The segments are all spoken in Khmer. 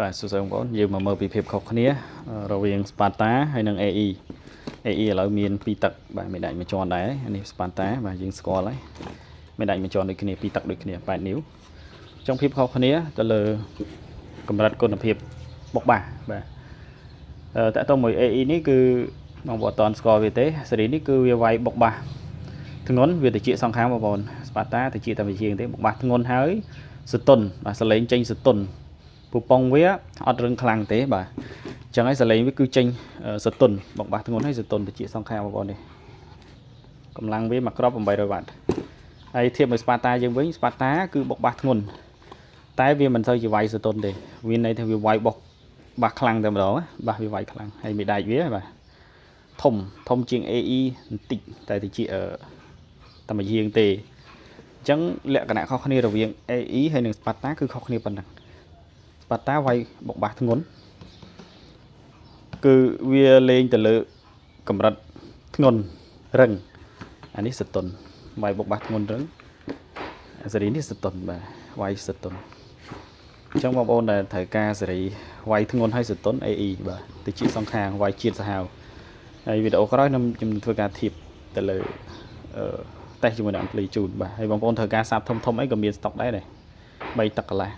បាទសួស្តីបងប្អូនយើងមកមើលពីភាពខុសគ្នារវាង Sparta ហើយនិង AE ឥឡូវមាន2ទឹកបាទមេដាច់មួយជាន់ដែរនេះ Sparta បាទយើងស្គាល់ហើយមេដាច់មួយជាន់ដូចគ្នា2ទឹកដូចគ្នា8นิ้វចុងភាពខុសគ្នាទៅលើកម្រិតគុណភាពបុកបាសបាទតើតើមួយ AE នេះគឺបងប្អូនអត់ទាន់ស្គាល់វាទេស៊េរីនេះគឺវាវាយបុកបាសធ្ងន់វាតិចសងខាងបងប្អូន Sparta តិចតែវិជាងទេបុកបាសធ្ងន់ហើយសតុនបាទសលេងចេញសតុនពូប៉ុងវាអត់រឹងខ្លាំងទេបាទអញ្ចឹងហើយសលេងវាគឺចេញសតុនបុកបាសធ្ងន់ហើយសតុនតិចសងខាងបងប្អូននេះកម្លាំងវាមួយគ្រាប់800វ៉ាត់ហើយធៀបមួយ Sparta យើងវិញ Sparta គឺបុកបាសធ្ងន់តែវាមិនសូវជាវាយសតុនទេវាន័យថាវាវាយបុកបាសខ្លាំងតែម្ដងបាសវាវាយខ្លាំងហើយមេដាច់វាបាទធំជាង AE បន្តិចតែតិចតែមួយជាងទេអញ្ចឹងលក្ខណៈខុសគ្នារវាង AE ហើយនិង Sparta គឺខុសគ្នាប៉ុណ្ណឹង Sparta វាយបុកបាសធ្ងន់គឺវាលេងទៅលើកម្រិតធ្ងន់រឹងអានេះសតុនវាយបុកបាសធ្ងន់រឹងស៊េរីនេះសតុនបាទវាយសតុនអញ្ចឹងបងប្អូនដែលត្រូវការស៊េរីវាយធ្ងន់ហើយសតុន AE បាទទៅជាសងខាងវាយជាតិសាហាវហើយវីដេអូក្រោយខ្ញុំធ្វើការធៀបទៅលើតេស្តជាមួយនឹងអាំភ្លីជូនបាទហើយបងប្អូនត្រូវការសាប់ធំអីក៏មានស្តុកដែរ3ទឹកកន្លះ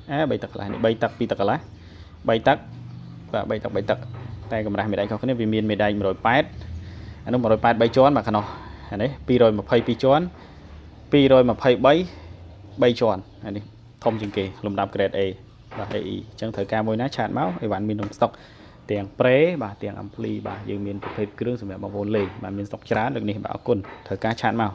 3ទឹកកន្លះនេះ3ទឹក2ទឹកកន្លះ3ទឹកបាទ3ទឹកតែកម្រាស់មេដាច់ខុសគ្នាវាមានមេដាច់108អានោះ108 3ជាន់បាទខាងនោះអានេះ222ជាន់223 3ជាន់អានេះធំជាងគេលំដាប់ grade A បាទ AE អញ្ចឹងត្រូវការមួយណាឆាតមកអីវ៉ាន់មានក្នុងស្តុកទាំងប្រេបាទទាំងអាំភ្លីបាទយើងមានប្រភេទគ្រឿងសម្រាប់បងប្អូនលេងបាទមានស្តុកច្រើនដូចនេះបាទអរគុណត្រូវការឆាតមក